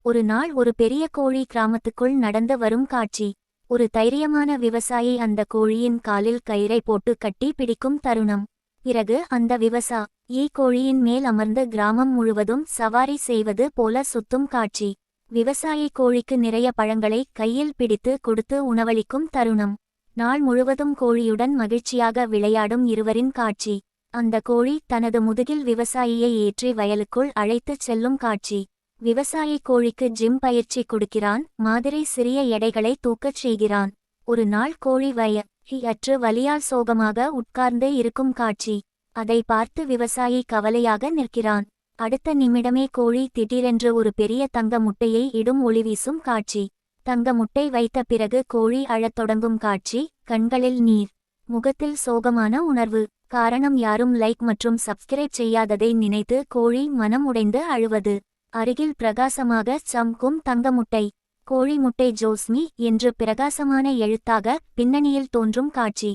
ஒரு நாள் ஒரு பெரிய கோழி கிராமத்துக்குள் நடந்து வரும் காட்சி. ஒரு தைரியமான விவசாயி அந்த கோழியின் காலில் கயிறை போட்டு கட்டி பிடிக்கும் தருணம். பிறகு அந்த விவசாயி கோழியின் மேல் அமர்ந்து கிராமம் முழுவதும் சவாரி செய்வது போல சுத்தும் காட்சி. விவசாயி கோழிக்கு நிறைய பழங்களை கையில் பிடித்து கொடுத்து உணவளிக்கும் தருணம். நாள் முழுவதும் கோழியுடன் மகிழ்ச்சியாக விளையாடும் இருவரின் காட்சி. அந்த கோழி தனது முதுகில் விவசாயியை ஏற்றி வயலுக்குள் அழைத்துச் செல்லும் காட்சி. விவசாயி கோழிக்கு ஜிம் பயிற்சி கொடுக்கிறான், மாதிரி சிறிய எடைகளை தூக்கச் செய்கிறான். ஒரு நாள் கோழி அற்று வலியால் சோகமாக உட்கார்ந்து இருக்கும் காட்சி. அதை பார்த்து விவசாயி கவலையாக நிற்கிறான். அடுத்த நிமிடமே கோழி திடீரென்று ஒரு பெரிய தங்க முட்டையை இடும் ஒளிவீசும் காட்சி. தங்க முட்டை வைத்த பிறகு கோழி அழத் தொடங்கும் காட்சி. கண்களில் நீர், முகத்தில் சோகமான உணர்வு. காரணம் யாரும் லைக் மற்றும் சப்ஸ்கிரைப் செய்யாததை நினைத்து கோழி மனம் உடைந்து அழுவது. அருகில் பிரகாசமாக சம்கும் தங்க முட்டை. கோழி முட்டை ஜோஸ்மி என்று பிரகாசமான எழுத்தாக பின்னணியில் தோன்றும் காட்சி.